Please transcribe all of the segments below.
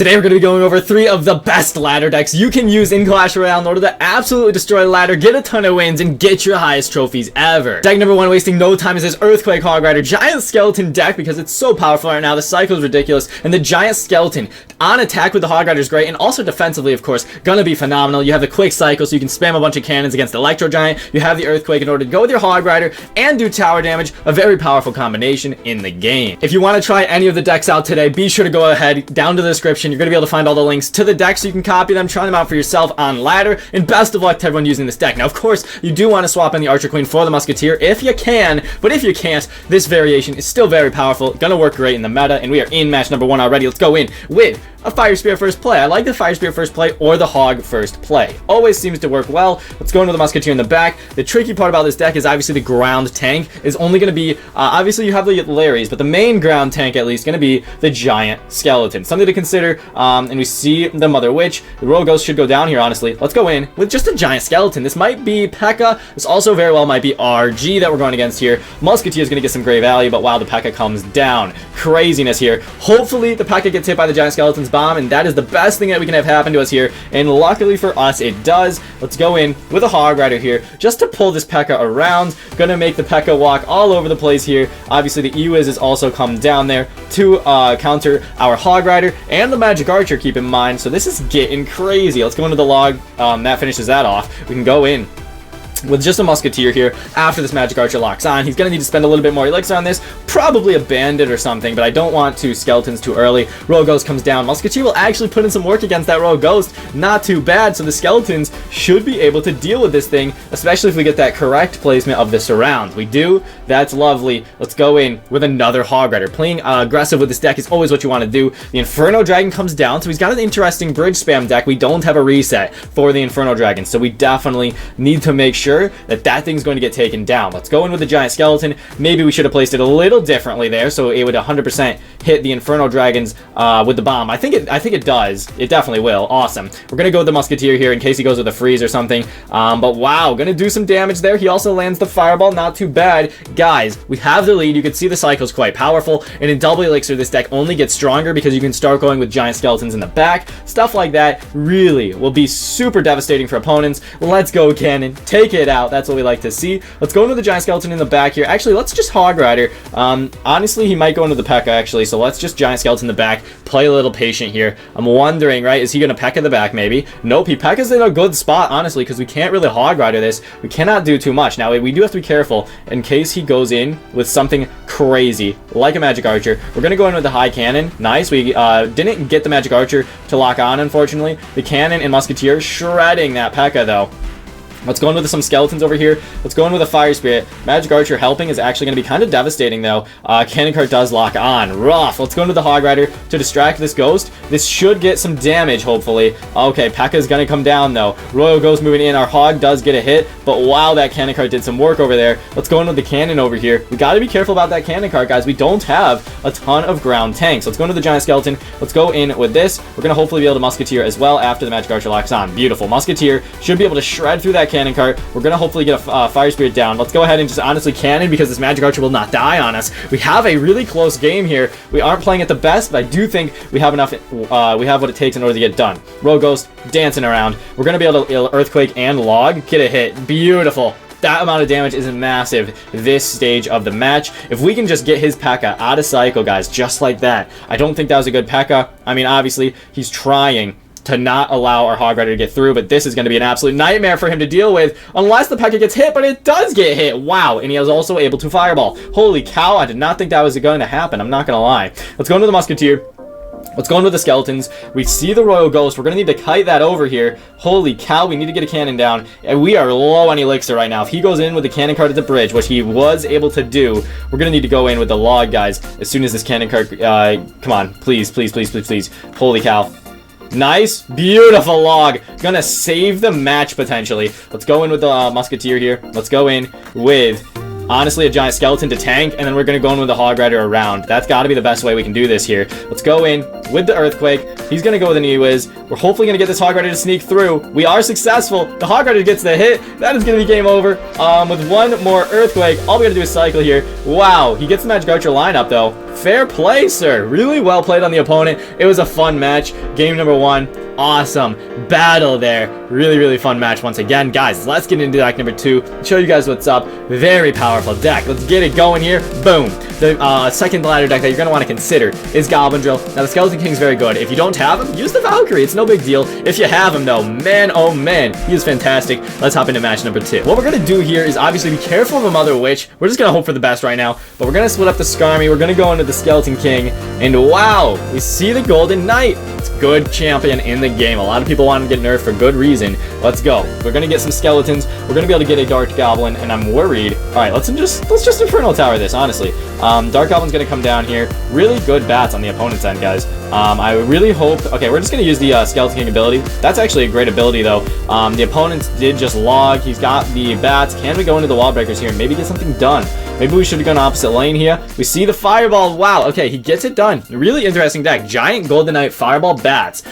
Today we're going to be going over 3 of the best ladder decks you can use in Clash Royale in order to absolutely destroy the ladder, get a ton of wins, and get your highest trophies ever. Deck number 1, wasting no time, is this Earthquake Hog Rider Giant Skeleton deck because it's so powerful right now. The cycle is ridiculous, and the Giant Skeleton on attack with the Hog Rider is great, and also defensively, of course, gonna be phenomenal. You have the quick cycle, so you can spam a bunch of cannons against the Electro Giant. You have the Earthquake in order to go with your Hog Rider and do tower damage. A very powerful combination in the game. If you want to try any of the decks out today, be sure to go ahead down to the description. You're gonna be able to find all the links to the decks so you can copy them, try them out for yourself on ladder, and best of luck to everyone using this deck. Now, of course, you do want to swap in the Archer Queen for the Musketeer if you can, but if you can't, this variation is still very powerful, gonna work great in the meta, and we are in match number 1 already. Let's go in with a Fire Spear first play. I like the Fire Spear first play or the Hog first play. Always seems to work well. Let's go into the Musketeer in the back. The tricky part about this deck is obviously the ground tank is only going to be, obviously you have the Larrys, but the main ground tank at least going to be the Giant Skeleton. Something to consider, and we see the Mother Witch. The Royal Ghost should go down here, honestly. Let's go in with just a Giant Skeleton. This might be P.E.K.K.A. This also very well might be RG that we're going against here. Musketeer is going to get some great value, but wow, the P.E.K.K.A. comes down. Craziness here. Hopefully the P.E.K.K.A. gets hit by the Giant Skeleton's bomb, and that is the best thing that we can have happen to us here, and luckily for us it does. Let's go in with a Hog Rider here just to pull this P.E.K.K.A. around. Gonna make the P.E.K.K.A. walk all over the place here. Obviously the EWIZ is also come down there to counter our Hog Rider and the Magic Archer, keep in mind. So this is getting crazy. Let's go into the log. That finishes that off. We can go in with just a Musketeer here after this Magic Archer locks on. He's going to need to spend a little bit more elixir on this, probably a Bandit or something, but I don't want to Skeletons too early. Royal Ghost comes down. Musketeer will actually put in some work against that Royal Ghost. Not too bad, so the Skeletons should be able to deal with this thing, especially if we get that correct placement of the surround. We do. That's lovely. Let's go in with another Hog Rider. Playing aggressive with this deck is always what you want to do. The Inferno Dragon comes down, so he's got an interesting bridge spam deck. We don't have a reset for the Inferno Dragon, so we definitely need to make sure that thing's going to get taken down. Let's go in with the Giant Skeleton. Maybe we should have placed it a little differently there, so it would 100% hit the Inferno Dragons with the bomb. I think it does. It definitely will. Awesome. We're gonna go with the Musketeer here in case he goes with a freeze or something. But wow, gonna do some damage there. He also lands the Fireball. Not too bad, guys. We have the lead. You can see the cycle's quite powerful, and in double elixir, this deck only gets stronger because you can start going with Giant Skeletons in the back. Stuff like that really will be super devastating for opponents. Let's go, Cannon. Take it out. That's what we like to see. Let's go into the Giant Skeleton in the back here. Actually, let's just Hog Rider. Honestly, he might go into the P.E.K.K.A. actually, so let's just Giant Skeleton in the back. Play a little patient here. I'm wondering, right, is he going to P.E.K.K.A. the back maybe? Nope, he P.E.K.K.A.'s in a good spot, honestly, because we can't really Hog Rider this. We cannot do too much. Now, we do have to be careful in case he goes in with something crazy, like a Magic Archer. We're going to go in with the High Cannon. Nice. We didn't get the Magic Archer to lock on, unfortunately. The Cannon and Musketeer shredding that P.E.K.K.A. though. Let's go in with some Skeletons over here. Let's go in with a Fire Spirit. Magic Archer helping is actually going to be kind of devastating, though. Cannon Cart does lock on. Rough. Let's go into the Hog Rider to distract this Ghost. This should get some damage, hopefully. Okay, P.E.K.K.A. is going to come down, though. Royal Ghost moving in. Our Hog does get a hit, but wow, that Cannon Cart did some work over there. Let's go in with the Cannon over here. We got to be careful about that Cannon Cart, guys. We don't have a ton of ground tanks. Let's go into the Giant Skeleton. Let's go in with this. We're going to hopefully be able to Musketeer as well after the Magic Archer locks on. Beautiful. Musketeer should be able to shred through that Cannon Cart. We're going to hopefully get a Fire Spirit down. Let's go ahead and just honestly Cannon because this Magic Archer will not die on us. We have a really close game here. We aren't playing at the best, but I do think we have enough, we have what it takes in order to get done. Royal Ghost dancing around. We're going to be able to Earthquake and Log. Get a hit. Beautiful. That amount of damage is massive this stage of the match. If we can just get his P.E.K.K.A. out of cycle, guys, just like that. I don't think that was a good P.E.K.K.A. I mean, obviously, he's trying to not allow our Hog Rider to get through, but this is going to be an absolute nightmare for him to deal with unless the P.E.K.K.A. gets hit, but it does get hit. Wow, and he is also able to Fireball. Holy cow, I did not think that was going to happen. I'm not going to lie. Let's go into the Musketeer. Let's go into the Skeletons. We see the Royal Ghost. We're going to need to kite that over here. Holy cow, we need to get a cannon down. And we are low on elixir right now. If he goes in with the Cannon Cart at the bridge, which he was able to do, we're going to need to go in with the Log, guys, as soon as this Cannon Cart... come on, please, please, please, please, please. Holy cow. Nice. Beautiful Log. Gonna save the match, potentially. Let's go in with the Musketeer here. Let's go in with... honestly, a Giant Skeleton to tank, and then we're going to go in with a Hog Rider around. That's got to be the best way we can do this here. Let's go in with the Earthquake. He's going to go with an E-Wiz. We're hopefully going to get this Hog Rider to sneak through. We are successful. The Hog Rider gets the hit. That is going to be game over. With one more Earthquake, all we got to do is cycle here. Wow, he gets the Magic Archer lineup, though. Fair play, sir. Really well played on the opponent. It was a fun match. Game number 1. Awesome battle there. Really, really fun match once again. Guys, let's get into deck number 2. Show you guys what's up. Very powerful deck. Let's get it going here. Boom. The second ladder deck that you're going to want to consider is Goblin Drill. Now, the Skeleton King's very good. If you don't have him, use the Valkyrie. It's no big deal. If you have him, though, man, oh man, he is fantastic. Let's hop into match number 2. What we're going to do here is obviously be careful of a Mother Witch. We're just going to hope for the best right now. But we're going to split up the Skarmy. We're going to go into the Skeleton King. And wow, we see the Golden Knight. It's good champion in the game. A lot of people want to get nerfed for good reason. Let's go. We're going to get some skeletons. We're going to be able to get a Dark Goblin, and I'm worried. All right, let's just Inferno Tower this, honestly. Dark Goblin's going to come down here. Really good bats on the opponent's end, guys. I really hope... Okay, we're just going to use the Skeleton King ability. That's actually a great ability, though. The opponent did just log. He's got the bats. Can we go into the wall breakers here and maybe get something done? Maybe we should have gone opposite lane here. We see the Fireball. Wow, okay, he gets it done. Really interesting deck. Giant Golden Knight Fireball bats.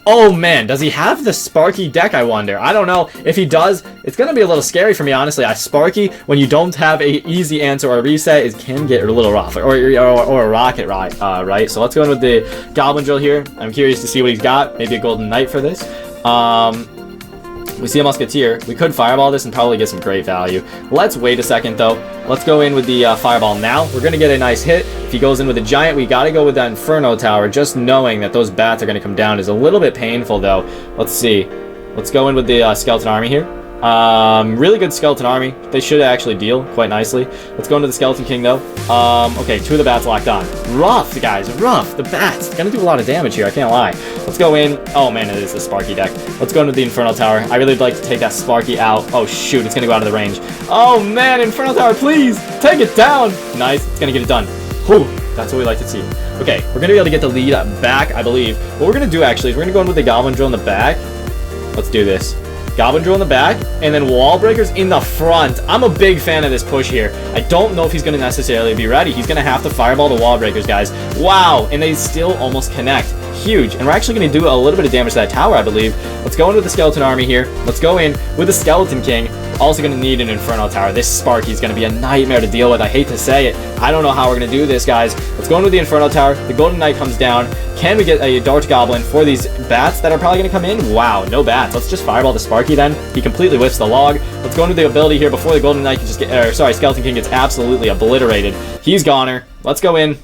Oh man, does he have the Sparky deck, I wonder? I don't know. If he does, it's going to be a little scary for me, honestly. Sparky, when you don't have a easy answer or a reset, it can get a little rough. Or a rocket, right? So let's go in with the Goblin Drill here. I'm curious to see what he's got. Maybe a Golden Knight for this. We see a Musketeer. We could Fireball this and probably get some great value. Let's wait a second, though. Let's go in with the Fireball now. We're going to get a nice hit. If he goes in with a Giant, we got to go with that Inferno Tower. Just knowing that those bats are going to come down is a little bit painful, though. Let's see. Let's go in with the Skeleton Army here. Really good Skeleton Army. They should actually deal quite nicely. Let's go into the Skeleton King, though. Okay, 2 of the bats locked on. Rough, guys, rough. The bats. It's gonna do a lot of damage here, I can't lie. Let's go in. Oh, man, it is the Sparky deck. Let's go into the Inferno Tower. I really would like to take that Sparky out. Oh, shoot, it's gonna go out of the range. Oh, man, Inferno Tower, please. Take it down. Nice, it's gonna get it done. Whew, that's what we like to see. Okay, we're gonna be able to get the lead back, I believe. What we're gonna do, actually, is we're gonna go in with the Goblin Drill in the back. Let's do this. Goblin Drill in the back, and then Wall Breakers in the front. I'm a big fan of this push here. I don't know if he's going to necessarily be ready. He's going to have to Fireball the Wall Breakers, guys. Wow, and they still almost connect. Huge. And we're actually going to do a little bit of damage to that tower, I believe. Let's go in with the Skeleton Army here. Let's go in with the Skeleton King. Also going to need an Inferno Tower. This Sparky is going to be a nightmare to deal with. I hate to say it. I don't know how we're going to do this, guys. Let's go in with the Inferno Tower. The Golden Knight comes down. Can we get a Dark Goblin for these bats that are probably going to come in? Wow, no bats. Let's just Fireball the Sparky then. He completely whiffs the log. Let's go into the ability here before the Golden Knight can just get... Skeleton King gets absolutely obliterated. He's goner. Let's go in.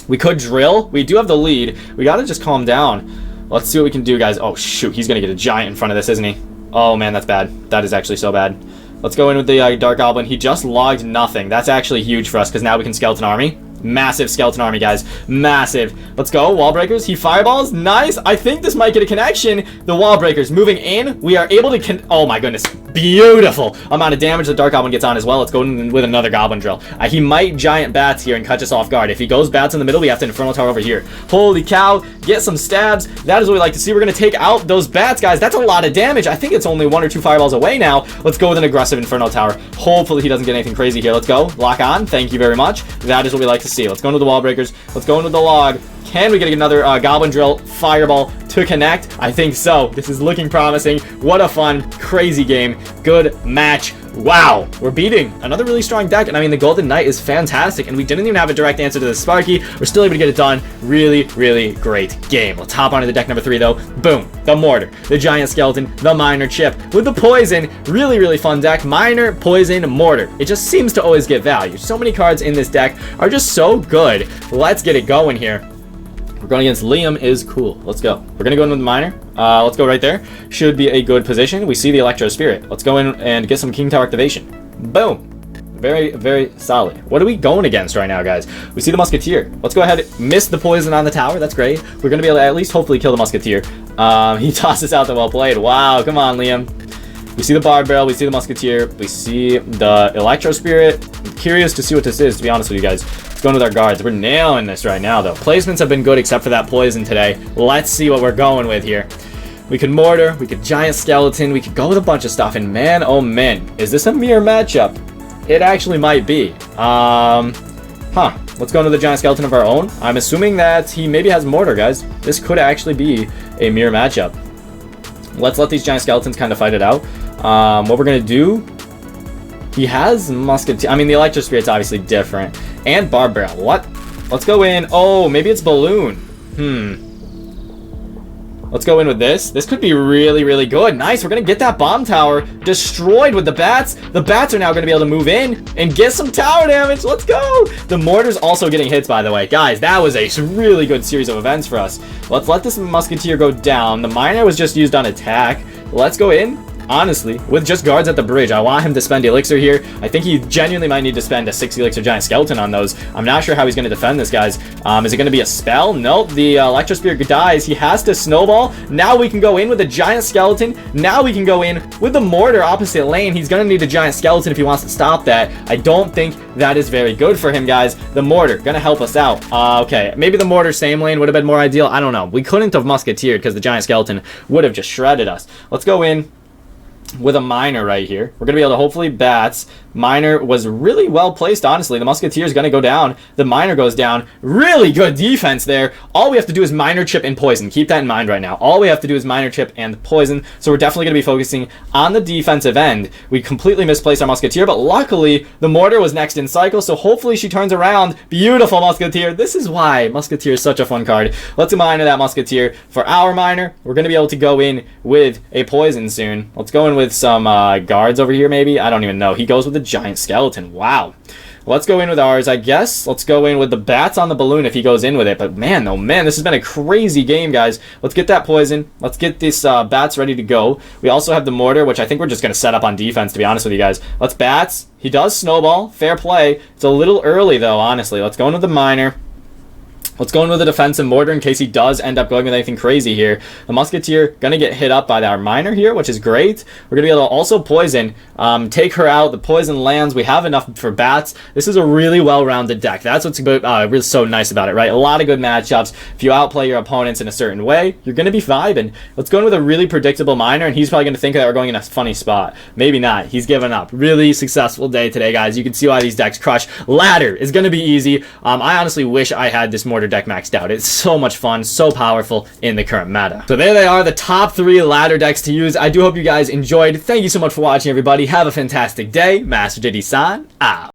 We could drill. We do have the lead. We got to just calm down. Let's see what we can do, guys. Oh, shoot. He's going to get a Giant in front of this, isn't he? Oh, man, that's bad. That is actually so bad. Let's go in with the Dark Goblin. He just logged nothing. That's actually huge for us because now we can Skeleton Army. Massive Skeleton Army, guys. Massive. Let's go. Wall Breakers. He Fireballs. Nice. I think this might get a connection. The Wall Breakers moving in. We are able to... Oh, my goodness. Beautiful amount of damage the Dark Goblin gets on as well. Let's go in with another Goblin Drill. He might Giant Bats here and catch us off guard. If he goes Bats in the middle, we have to Inferno Tower over here. Holy cow. Get some stabs. That is what we like to see. We're going to take out those Bats, guys. That's a lot of damage. I think it's only 1 or 2 Fireballs away now. Let's go with an aggressive Inferno Tower. Hopefully he doesn't get anything crazy here. Let's go. Lock on. Thank you very much. That is what we like to see. Let's go into the Wall Breakers. Let's go into the log. Can we get another Goblin Drill Fireball to connect? I think so. This is looking promising. What a fun, crazy game. Good match. Wow, we're beating another really strong deck, and I mean, the Golden Knight is fantastic, and we didn't even have a direct answer to the Sparky. We're still able to get it done. Really, really great game. Let's hop onto the deck number 3, though. Boom, the Mortar, the Giant Skeleton, the Miner Chip with the Poison. Really, really fun deck. Miner, Poison, Mortar. It just seems to always get value. So many cards in this deck are just so good. Let's get it going here. We're going against Liam is cool. Let's go. We're going to go in with the Miner. Let's go right there. Should be a good position. We see the Electro Spirit. Let's go in and get some King Tower activation. Boom. Very, very solid. What are we going against right now, guys? We see the Musketeer. Let's go ahead and miss the poison on the tower. That's great. We're going to be able to at least hopefully kill the Musketeer. He tosses out the well played. Wow. Come on, Liam. We see the Barb Barrel. We see the Musketeer. We see the Electro Spirit. I'm curious to see what this is, to be honest with you guys. Let's go into our guards. We're nailing this right now, though. Placements have been good except for that poison today. Let's see what we're going with here. We could Mortar. We could Giant Skeleton. We could go with a bunch of stuff. And man, oh man, is this a mirror matchup? It actually might be. Huh. Let's go into the giant skeleton of our own. I'm assuming that he maybe has Mortar, guys. This could actually be a mirror matchup. Let's let these giant skeletons kind of fight it out. What we're going to do... He has Musketeer. I mean, the Electro Spirit's obviously different. And Barb Barrel. What? Let's go in. Oh, maybe it's Balloon. Let's go in with this. This could be really, really good. Nice. We're going to get that bomb tower destroyed with the bats. The bats are now going to be able to move in and get some tower damage. Let's go. The mortar's also getting hits, by the way. Guys, that was a really good series of events for us. Let's let this Musketeer go down. The miner was just used on attack. Let's go in. Honestly, with just guards at the bridge, I want him to spend elixir here. I think he genuinely might need to spend a 6 elixir giant skeleton on those. I'm not sure how he's going to defend this, guys. Is it going to be a spell? Nope. The Electro Spirit dies. He has to snowball. Now we can go in with a giant skeleton. Now we can go in with the mortar opposite lane. He's going to need a giant skeleton if he wants to stop that. I don't think that is very good for him, guys. The mortar going to help us out. Okay, maybe the mortar same lane would have been more ideal. I don't know. We couldn't have musketeered because the giant skeleton would have just shredded us. Let's go in with a miner right here. We're going to be able to hopefully bats. Miner was really well placed, honestly. The Musketeer is going to go down. The miner goes down. Really good defense there. All we have to do is miner chip and poison. Keep that in mind right now. All we have to do is miner chip and poison. So we're definitely going to be focusing on the defensive end. We completely misplaced our Musketeer, but luckily the mortar was next in cycle, so hopefully she turns around. Beautiful Musketeer. This is why Musketeer is such a fun card. Let's miner that Musketeer. For our miner, we're going to be able to go in with a poison soon. Let's go in with some guards over here, maybe. I don't even know. He goes with the giant skeleton. Wow. Let's go in with ours, I guess. Let's go in with the bats on the balloon if he goes in with it. But man, oh man, this has been a crazy game, guys. Let's get that poison. Let's get these bats ready to go. We also have the mortar, which I think we're just going to set up on defense, to be honest with you guys. Let's bats. He does snowball. Fair play. It's a little early, though, honestly. Let's go in with the miner. Let's go in with a defensive mortar in case he does end up going with anything crazy here. The Musketeer going to get hit up by our miner here, which is great. We're going to be able to also poison, take her out. The poison lands. We have enough for bats. This is a really well-rounded deck. That's what's really so nice about it, right? A lot of good matchups. If you outplay your opponents in a certain way, you're going to be vibing. Let's go in with a really predictable miner, and he's probably going to think that we're going in a funny spot. Maybe not. He's given up. Really successful day today, guys. You can see why these decks crush. Ladder is going to be easy. I honestly wish I had this mortar deck maxed out. It's so much fun, so powerful in the current meta. So there they are, the top 3 ladder decks to use. I do hope you guys enjoyed. Thank you so much for watching, everybody. Have a fantastic day. Master Diddy-san out.